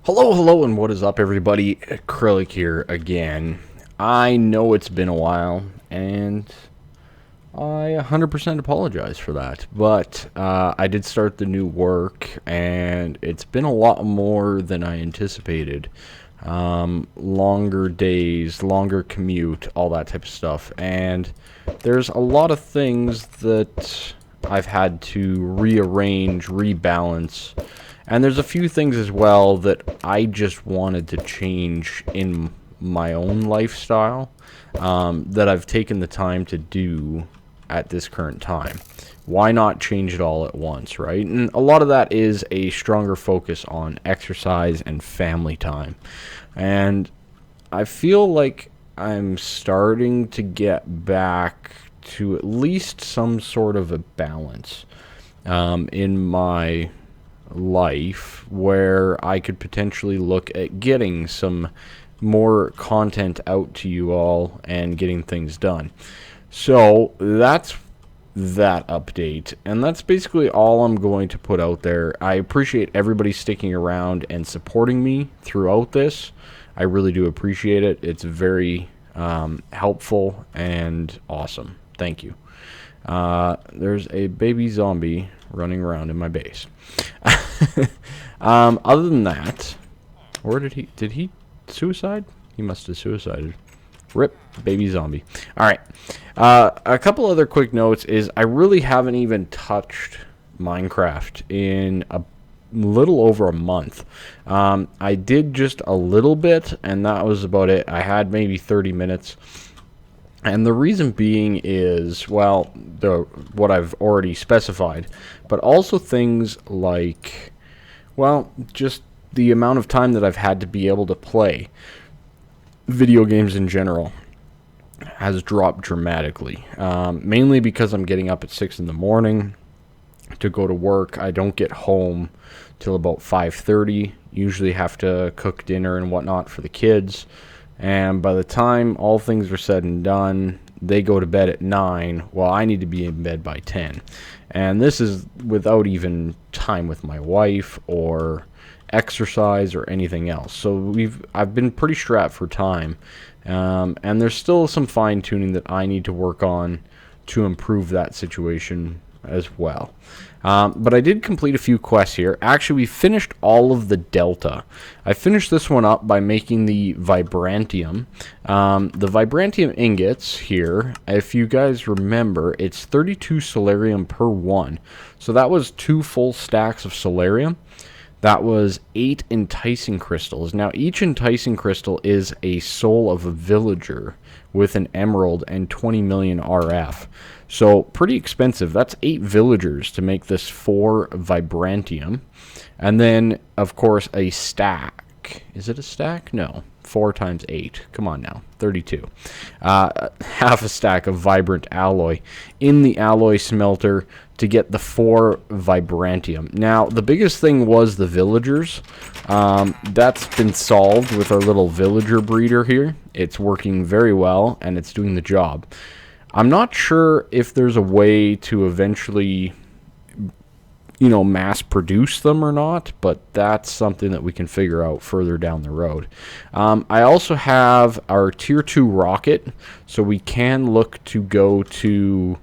Hello, and what is up, everybody? Kryllyk here again. I know it's been a while, and I 100% apologize for that. But I did start the new work, and it's been a lot more than I anticipated. Longer days, longer commute, all that type of stuff. And there's a lot of things that I've had to rearrange, rebalance. And there's a few things as well that I just wanted to change in my own lifestyle that I've taken the time to do at this current time. Why not change it all at once, right? And a lot of that is a stronger focus on exercise and family time. And I feel like I'm starting to get back to at least some sort of a balance in my life where I could potentially look at getting some more content out to you all and getting things done. So that's that update, and that's basically all I'm going to put out there. I appreciate everybody sticking around and supporting me throughout this. I really do appreciate it. It's very helpful and awesome. Thank you. There's a baby zombie running around in my base. Other than that, where did he suicide? He must have suicided. Rip, baby zombie. Alright, a couple other quick notes is I really haven't even touched Minecraft in a little over a month. I did just a little bit, and that was about it. I had maybe 30 minutes. And the reason being is, well, what I've already specified, but also things like, well, just the amount of time that I've had to be able to play video games in general has dropped dramatically. Mainly because I'm getting up at 6 in the morning to go to work. I don't get home till about 5:30. Usually have to cook dinner and whatnot for the kids. And by the time all things are said and done, they go to bed at 9. Well, I need to be in bed by 10. And this is without even time with my wife or exercise or anything else. So I've been pretty strapped for time. And there's still some fine-tuning that I need to work on to improve that situation as well. But I did complete a few quests here. Actually, we finished all of the Delta. I finished this one up by making the Vibrantium. The Vibrantium ingots here, if you guys remember, it's 32 Solarium per one. So that was 2 full stacks of Solarium. That was 8 enticing crystals. Now, each enticing crystal is a soul of a villager with an emerald and 20 million RF. So, pretty expensive. That's 8 villagers to make this 4 Vibrantium. And then, of course, a stack. Is it a stack? No. 4 times 8. Come on now. 32. Half a stack of vibrant alloy in the alloy smelter to get the 4 Vibrantium. Now, the biggest thing was the villagers. That's been solved with our little villager breeder here. It's working very well, and it's doing the job. I'm not sure if there's a way to eventually, mass produce them or not, but that's something that we can figure out further down the road. I also have our tier 2 rocket, so we can look to go to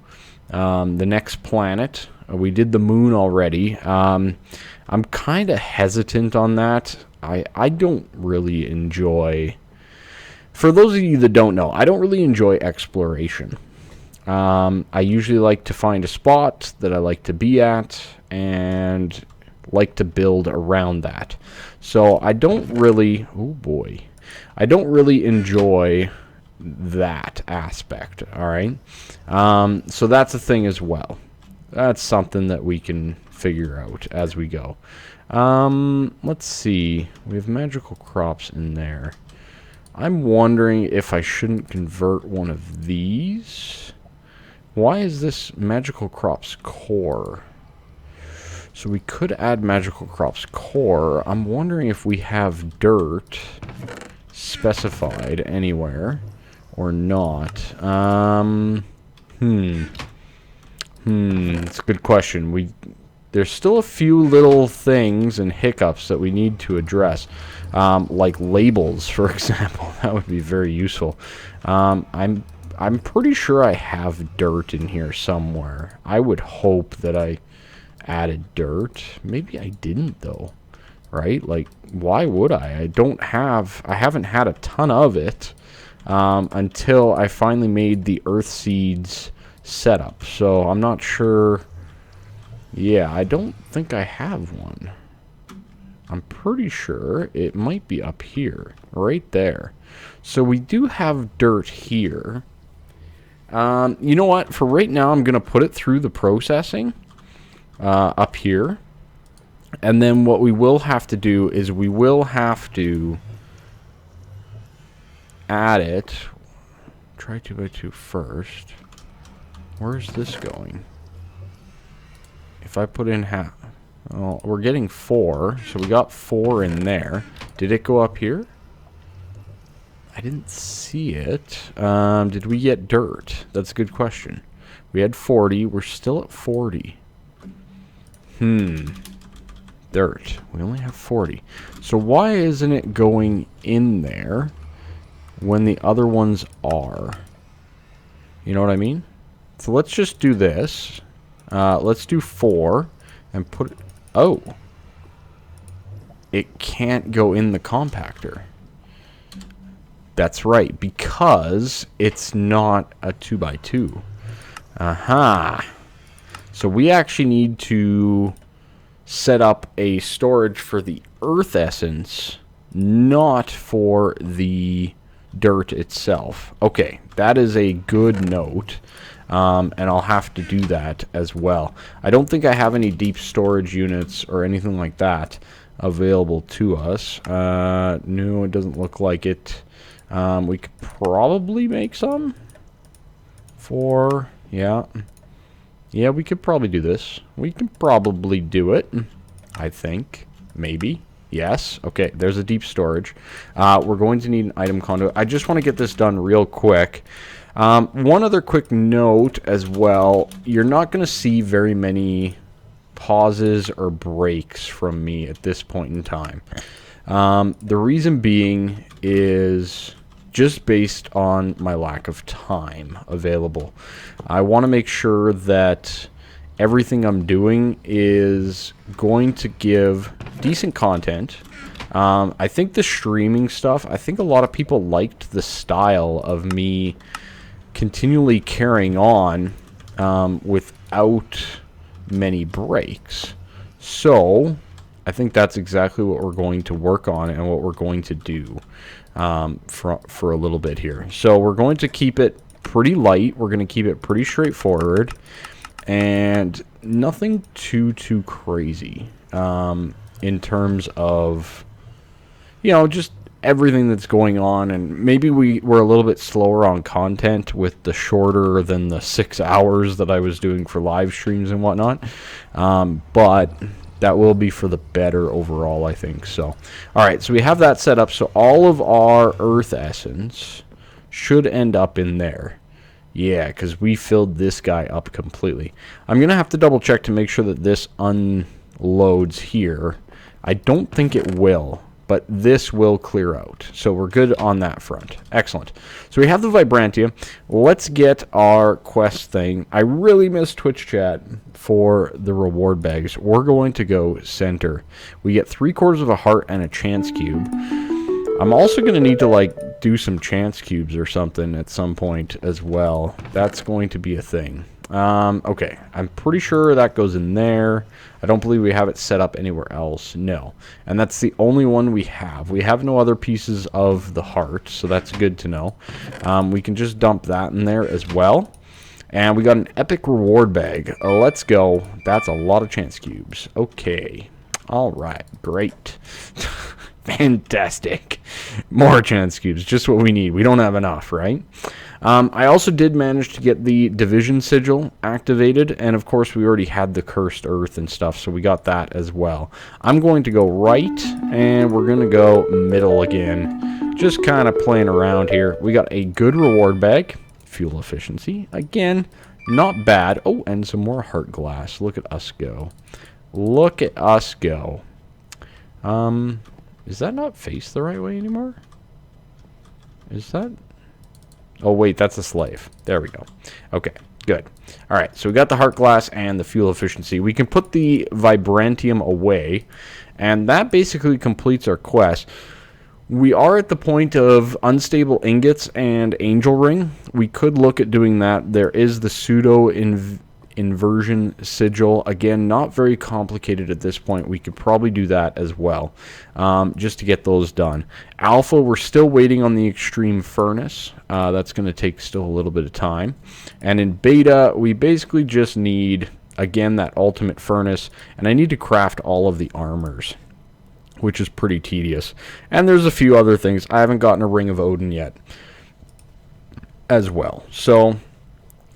the next planet. We did the moon already. I'm kind of hesitant on that. I don't really enjoy... For those of you that don't know, I don't really enjoy exploration. I usually like to find a spot that I like to be at and like to build around that. So I don't really... Oh boy. I don't really enjoy that aspect, alright? So that's a thing as well. That's something that we can figure out as we go. Let's see. We have magical crops in there. I'm wondering if I shouldn't convert one of these. Why is this magical crops core? So we could add magical crops core. I'm wondering if we have dirt specified anywhere or not. It's a good question. there's still a few little things and hiccups that we need to address. Like labels, for example. That would be very useful. I'm pretty sure I have dirt in here somewhere. I would hope that I added dirt. Maybe I didn't, though. Right? Like, why would I? I haven't had a ton of it until I finally made the earth seeds setup. So I'm not sure. Yeah, I don't think I have one. I'm pretty sure it might be up here, right there. So we do have dirt here. You know what? For right now, I'm going to put it through the processing up here. And then what we will have to do is we will have to add it. Try 2x2 first. Where's this going? If I put in half... Oh, we're getting 4, so we got 4 in there. Did it go up here? I didn't see it. Did we get dirt? That's a good question. We had 40. We're still at 40. Dirt. We only have 40. So why isn't it going in there when the other ones are? You know what I mean? So let's just do this. Let's do 4 and put it... Oh. It can't go in the compactor. That's right, because it's not a 2x2. Aha. So we actually need to set up a storage for the earth essence, not for the dirt itself. Okay, that is a good note. And I'll have to do that as well. I don't think I have any deep storage units or anything like that available to us. No, it doesn't look like it. We could probably make some for... Yeah. Yeah, we could probably do this. We can probably do it. I think. Maybe. Yes. Okay, there's a deep storage. We're going to need an item conduit. I just want to get this done real quick. One other quick note as well. You're not going to see very many pauses or breaks from me at this point in time. The reason being is just based on my lack of time available. I want to make sure that everything I'm doing is going to give decent content. I think the streaming stuff, I think a lot of people liked the style of me continually carrying on without many breaks. So I think that's exactly what we're going to work on and what we're going to do for a little bit here. So we're going to keep it pretty light. We're going to keep it pretty straightforward and nothing too crazy in terms of, you know, just everything that's going on. And maybe we're a little bit slower on content with the shorter than the 6 hours that I was doing for live streams and whatnot, but that will be for the better overall, I think. So alright, so we have that set up. So all of our earth essence should end up in there. Yeah, because we filled this guy up completely. I'm gonna have to double check to make sure that this unloads here. I don't think it will, but this will clear out. So we're good on that front. Excellent. So we have the Vibrantium. Let's get our quest thing. I really miss Twitch chat for the reward bags. We're going to go center. We get 3/4 of a heart and a chance cube. I'm also going to need to, like, do some chance cubes or something at some point as well. That's going to be a thing. Okay, I'm pretty sure that goes in there. I don't believe we have it set up anywhere else. No. And that's the only one we have. We have no other pieces of the heart, so that's good to know. We can just dump that in there as well. And we got an epic reward bag. Let's go. That's a lot of chance cubes. Okay. All right. Great. Fantastic. More chance cubes. Just what we need. We don't have enough, right? I also did manage to get the division sigil activated, and of course we already had the cursed earth and stuff, so we got that as well. I'm going to go right, and we're going to go middle again. Just kind of playing around here. We got a good reward bag. Fuel efficiency. Again, not bad. Oh, and some more heart glass. Look at us go. Look at us go. Is that not faced the right way anymore? Is that... Oh, wait, that's a slave. There we go. Okay, good. All right, so we got the heart glass and the fuel efficiency. We can put the Vibrantium away, and that basically completes our quest. We are at the point of unstable ingots and angel ring. We could look at doing that. There is the pseudo inversion sigil. Again, not very complicated at this point. We could probably do that as well, just to get those done. Alpha, we're still waiting on the extreme furnace. That's going to take still a little bit of time. And in beta, we basically just need, again, that ultimate furnace. And I need to craft all of the armors, which is pretty tedious. And there's a few other things. I haven't gotten a Ring of Odin yet as well. So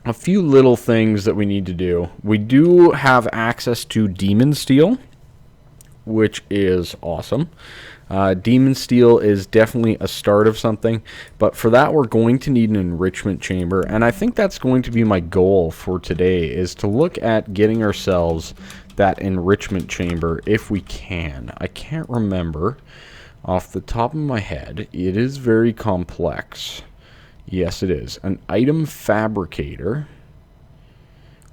a few little things that we need to do. We do have access to Demon Steel, which is awesome. Demon Steel is definitely a start of something, but for that we're going to need an enrichment chamber, and I think that's going to be my goal for today, is to look at getting ourselves that enrichment chamber if we can. I can't remember off the top of my head. It is very complex. Yes, it is. An item fabricator,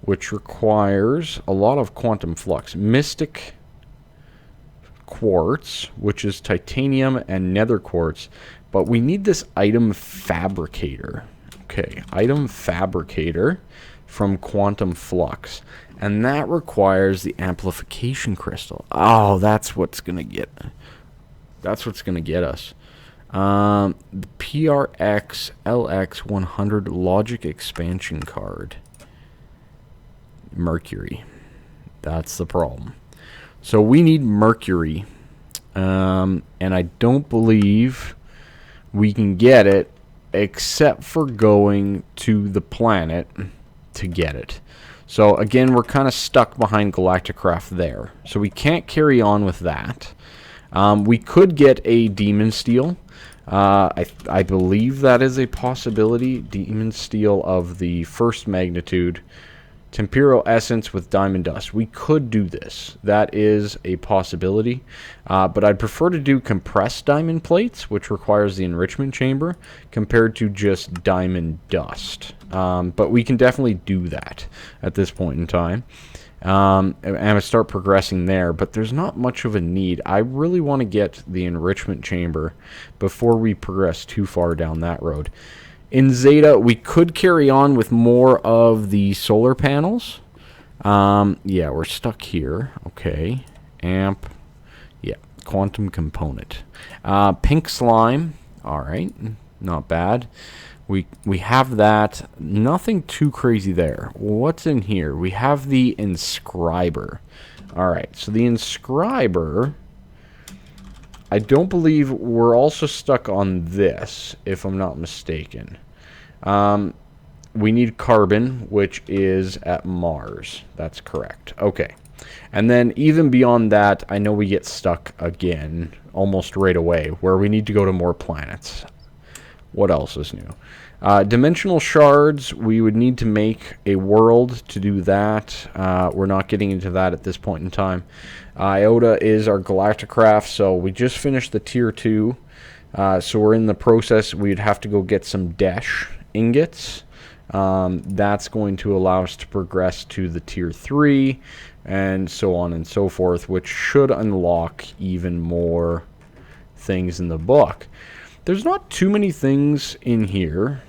which requires a lot of quantum flux. Mystic quartz, which is titanium and nether quartz. But we need this item fabricator. Okay, item fabricator from quantum flux. And that requires the amplification crystal. Oh, that's what's going to get... That's what's going to get us. The PRX LX100 logic expansion card. Mercury. That's the problem. So we need mercury. And I don't believe we can get it except for going to the planet to get it. So again, we're kind of stuck behind Galacticraft there. So we can't carry on with that. We could get a Demon Steel. I believe that is a possibility. Demon Steel of the first magnitude. Tempero Essence with Diamond Dust. We could do this. That is a possibility. But I'd prefer to do compressed diamond plates, which requires the enrichment chamber, compared to just diamond dust. But we can definitely do that at this point in time. And I start progressing there, but there's not much of a need. I really want to get the enrichment chamber before we progress too far down that road. In Zeta, we could carry on with more of the solar panels. Yeah, we're stuck here. Okay. Amp. Yeah, quantum component. Pink slime. All right, not bad. We have that. Nothing too crazy there. What's in here? We have the inscriber. Alright, so the inscriber, I don't believe we're also stuck on this, if I'm not mistaken. We need carbon, which is at Mars. That's correct. Okay. And then even beyond that, I know we get stuck again almost right away, where we need to go to more planets. What else is new? Dimensional shards, we would need to make a world to do that. We're not getting into that at this point in time. Iota is our Galacticraft, so we just finished the tier 2. So we're in the process. We'd have to go get some Desh ingots. That's going to allow us to progress to the tier 3 and so on and so forth, which should unlock even more things in the book. There's not too many things in here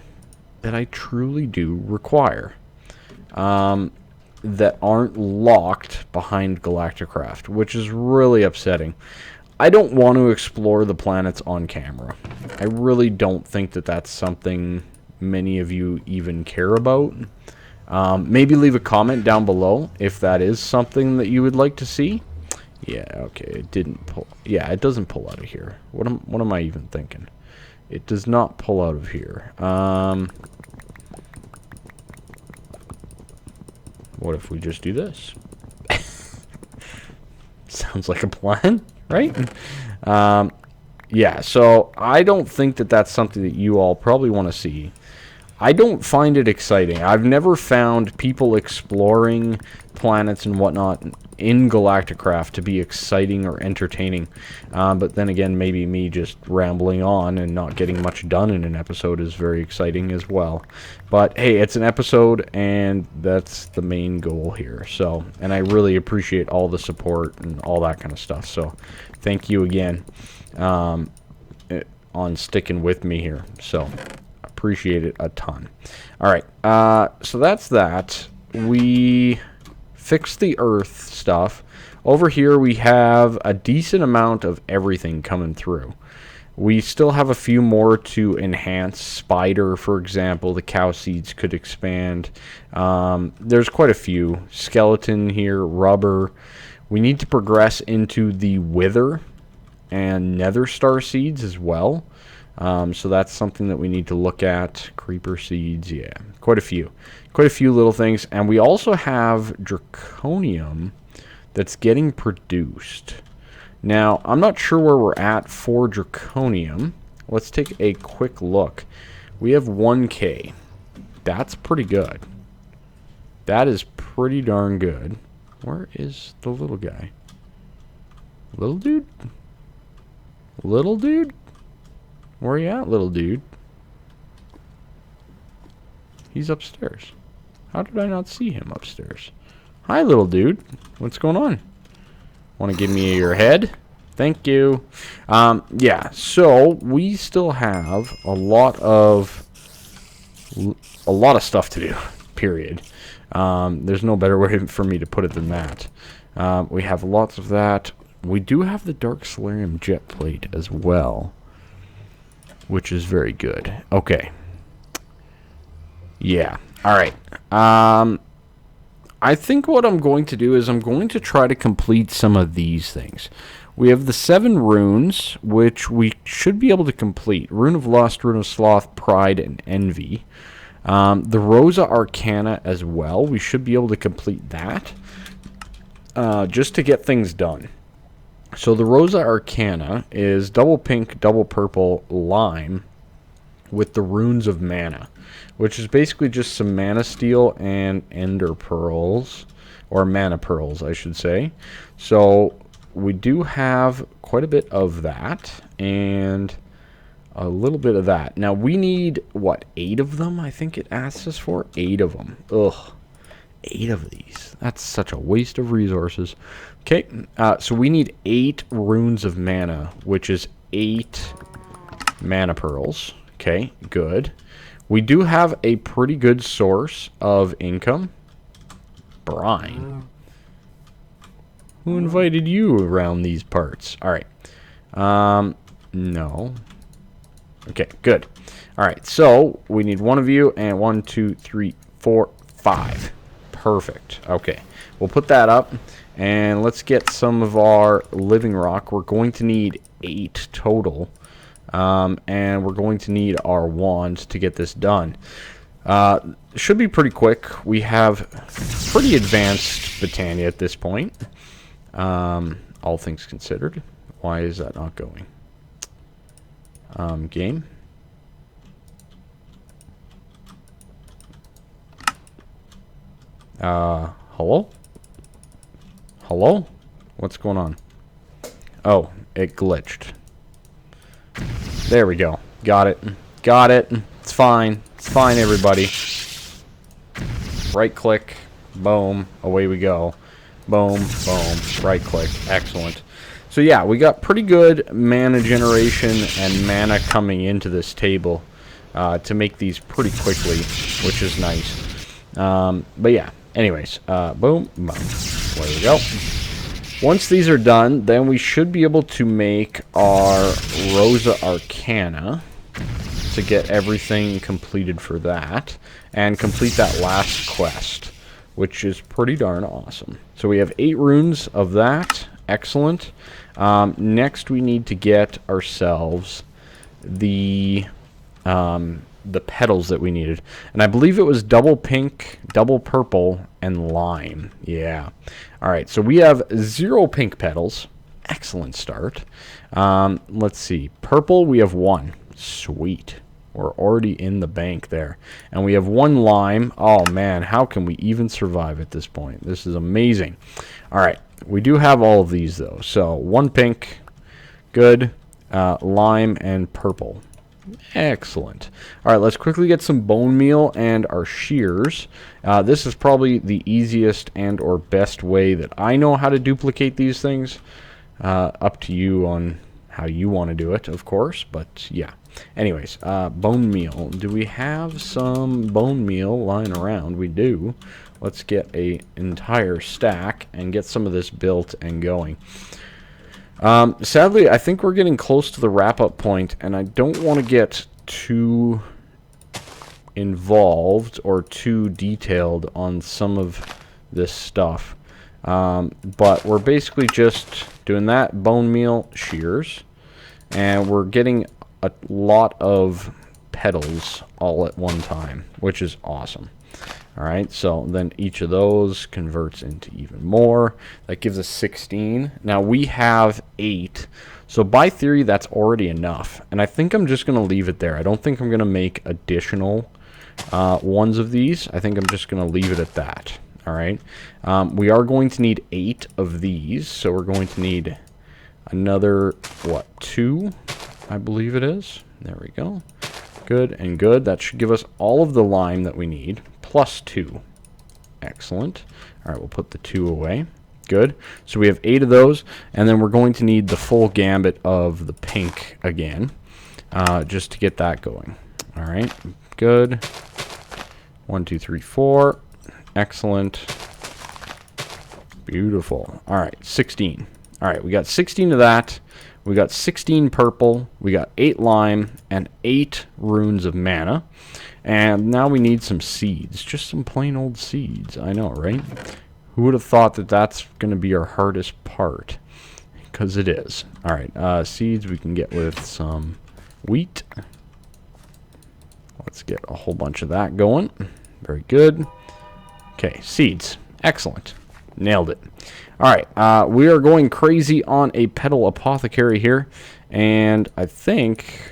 that I truly do require that aren't locked behind Galacticraft, which is really upsetting. I don't want to explore the planets on camera. I really don't think that that's something many of you even care about. Maybe leave a comment down below if that is something that you would like to see. Yeah, okay, it didn't pull. Yeah, it doesn't pull out of here. What am I even thinking? It does not pull out of here. What if we just do this? Sounds like a plan, right? Yeah, so I don't think that that's something that you all probably want to see. I don't find it exciting. I've never found people exploring planets and whatnot in Galacticraft to be exciting or entertaining. But then again, maybe me just rambling on and not getting much done in an episode is very exciting as well. But hey, it's an episode, and that's the main goal here. So, and I really appreciate all the support and all that kind of stuff. So, thank you again on sticking with me here. So, appreciate it a ton. All right, so that's that. We fixed the Earth stuff. Over here, we have a decent amount of everything coming through. We still have a few more to enhance. Spider, for example, the cow seeds could expand. There's quite a few. Skeleton here, rubber. We need to progress into the wither and nether star seeds as well. So that's something that we need to look at. Creeper seeds, yeah, quite a few little things. And we also have draconium that's getting produced. Now, I'm not sure where we're at for draconium. Let's take a quick look. We have 1K. That's pretty good. That is pretty darn good. Where is the little guy? Little dude? Little dude? Where are you at, little dude? He's upstairs. How did I not see him upstairs? Hi, little dude. What's going on? Want to give me your head? Thank you. Yeah, so we still have a lot of stuff to do, period. There's no better way for me to put it than that. We have lots of that. We do have the Dark Solarium jet plate as well, which is very good. Okay. Yeah. All right. I think what I'm going to do is I'm going to try to complete some of these things. We have the 7 runes, which we should be able to complete. Rune of Lust, Rune of Sloth, Pride, and Envy. The Rosa Arcana as well. We should be able to complete that. Just to get things done. So the Rosa Arcana is double pink, double purple, lime with the Runes of Mana, which is basically just some Mana Steel and Ender Pearls, or Mana Pearls, I should say. So we do have quite a bit of that, and a little bit of that. Now we need, what, 8 of them? I think it asks us for 8 of them. Ugh. 8 of these. That's such a waste of resources. Okay, so we need 8 Runes of Mana, which is 8 Mana Pearls. Okay, good. We do have a pretty good source of income. Brine. Who invited you around these parts? Alright. No. Okay, good. Alright, so we need 1 of you, and 1, 2, 3, 4, 5. Perfect. Okay, we'll put that up, and let's get some of our living rock. We're going to need 8 total, and we're going to need our wands to get this done. Should be pretty quick. We have pretty advanced Botania at this point, all things considered. Why is that not going? Game. Hello? Hello? What's going on? Oh, it glitched. There we go. Got it. Got it. It's fine. It's fine, everybody. Right click. Boom. Away we go. Boom. Boom. Right click. Excellent. So yeah, we got pretty good mana generation and mana coming into this table to make these pretty quickly, which is nice. But yeah. Anyways, boom, boom. There we go. Once these are done, then we should be able to make our Rosa Arcana to get everything completed for that, and complete that last quest, which is pretty darn awesome. So we have 8 runes of that. Excellent. Next, we need to get ourselves the petals that we needed, and I believe it was double pink, double purple, and lime. Yeah. All right, so we have 0 pink petals. Excellent start. Let's see. Purple, we have 1. Sweet. We're already in the bank there. And we have 1 lime. Oh, man, how can we even survive at this point? This is amazing. All right, we do have all of these, though. So 1 pink, good, lime, and purple. Excellent. All right, let's quickly get some bone meal and our shears. This is probably the easiest and or best way that I know how to duplicate these things. Up to you on how you want to do it, of course, but yeah. Anyways, bone meal. Do we have some bone meal lying around? We do. Let's get an entire stack and get some of this built and going. Sadly, I think we're getting close to the wrap-up point, and I don't want to get too involved or too detailed on some of this stuff. But we're basically just doing that, bone meal, shears, and we're getting a lot of petals all at one time, which is awesome. All right, so then each of those converts into even more. That gives us 16. Now we have 8, so by theory that's already enough, and I think I'm just going to leave it there. I don't think I'm going to make additional ones of these. I think I'm just going to leave it at that. All right, we are going to need 8 of these, so we're going to need another, what, 2, I believe it is. There we go. Good and good. That should give us all of the lime that we need, plus 2. Excellent. All right, we'll put the 2 away. Good. So we have 8 of those, and then we're going to need the full gambit of the pink again, just to get that going. All right, good. 1, 2, 3, 4. Excellent. Beautiful. All right, 16. All right, we got 16 of that. We got 16 purple. We got 8 lime and 8 runes of mana. And now we need some seeds. Just some plain old seeds. I know, right? Who would have thought that that's going to be our hardest part? Because it is. All right, seeds we can get with some wheat. Let's get a whole bunch of that going. Very good. Okay, seeds. Excellent. Nailed it. All right, we are going crazy on a petal apothecary here, and I think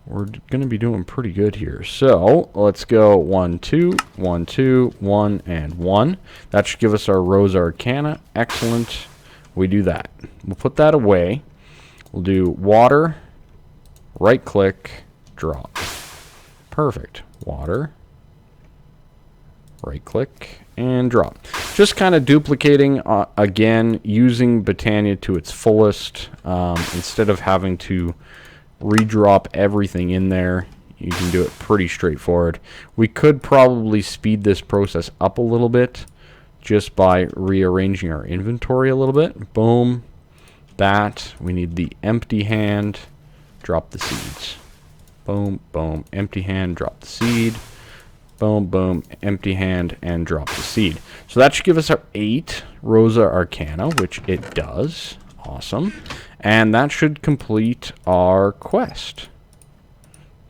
we're going to be doing pretty good here. So let's go 1, 2, 1, 2, 1, and 1. That should give us our Rosa Arcana. Excellent. We do that. We'll put that away. We'll do water, right-click, drop. Perfect. Water, right-click, and drop. Just kind of duplicating, again, using Botania to its fullest. Instead of having to redrop everything in there, you can do it pretty straightforward. We could probably speed this process up a little bit just by rearranging our inventory a little bit. Boom. That. We need the empty hand. Drop the seeds. Boom, boom. Empty hand, drop the seed. Boom, boom, empty hand, and drop the seed. So that should give us our 8 Rosa Arcana, which it does. Awesome. And that should complete our quest.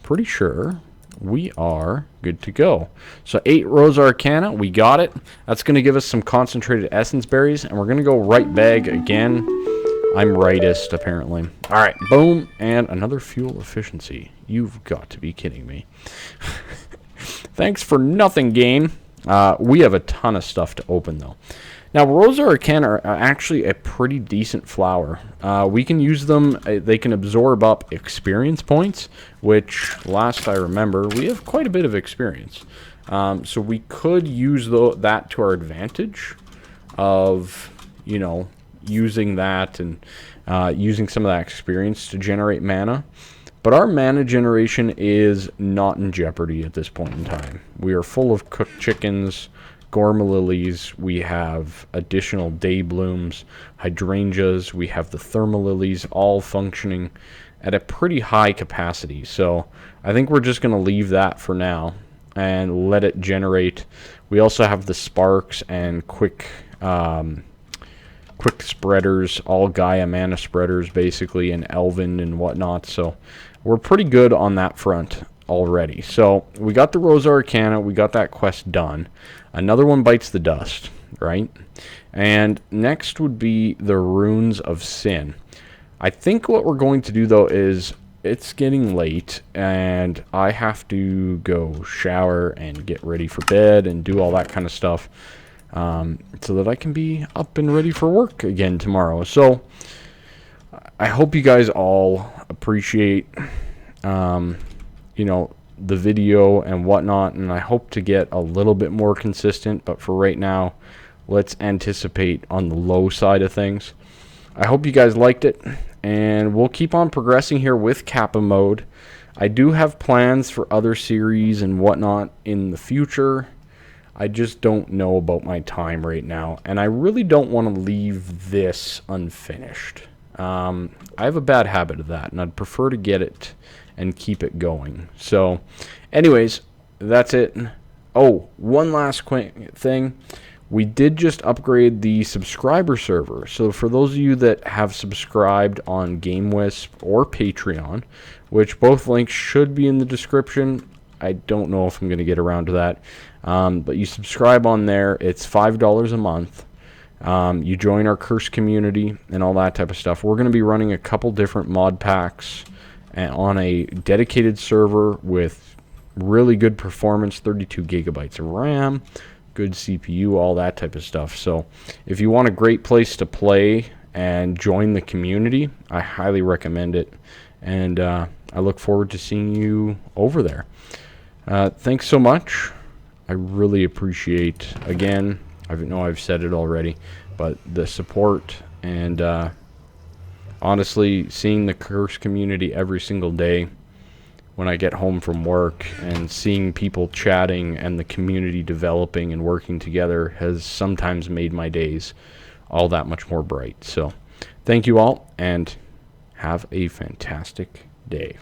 Pretty sure we are good to go. So 8 Rosa Arcana, we got it. That's going to give us some concentrated essence berries, and we're going to go right bag again. I'm rightist, apparently. All right, boom, and another fuel efficiency. You've got to be kidding me. Thanks for nothing, game. We have a ton of stuff to open, though. Now, Rosa Arcana are actually a pretty decent flower. We can use them. They can absorb up experience points, which, last I remember, we have quite a bit of experience. So we could use that to our advantage of, you know, using that and using some of that experience to generate mana. But our mana generation is not in jeopardy at this point in time. We are full of cooked chickens, Gorma lilies, we have additional day blooms, hydrangeas, we have the thermal lilies all functioning at a pretty high capacity. So I think we're just going to leave that for now and let it generate. We also have the sparks and quick spreaders, all Gaia mana spreaders basically, and Elven and whatnot. So we're pretty good on that front already. So we got the Rosa Arcana, we got that quest done. Another one bites the dust, right? And next would be the Runes of Sin. I think what we're going to do, though, is it's getting late, and I have to go shower and get ready for bed and do all that kind of stuff, so that I can be up and ready for work again tomorrow. So I hope you guys all appreciate, you know, the video and whatnot, and I hope to get a little bit more consistent, but for right now, let's anticipate on the low side of things. I hope you guys liked it, and we'll keep on progressing here with Kappa mode. I do have plans for other series and whatnot in the future. I just don't know about my time right now, and I really don't want to leave this unfinished. I have a bad habit of that, and I'd prefer to get it and keep it going. So, anyways, that's it. Oh, one last quick thing. We did just upgrade the subscriber server. So for those of you that have subscribed on GameWisp or Patreon, which both links should be in the description. I don't know if I'm going to get around to that. But you subscribe on there. It's $5 a month. You join our curse community and all that type of stuff. We're going to be running a couple different mod packs on a dedicated server with really good performance, 32 gigabytes of RAM, good CPU, all that type of stuff. So if you want a great place to play and join the community, I highly recommend it. And I look forward to seeing you over there. Thanks so much. I really appreciate, again, I know I've said it already, but the support and honestly, seeing the curse community every single day when I get home from work and seeing people chatting and the community developing and working together has sometimes made my days all that much more bright. So thank you all, and have a fantastic day.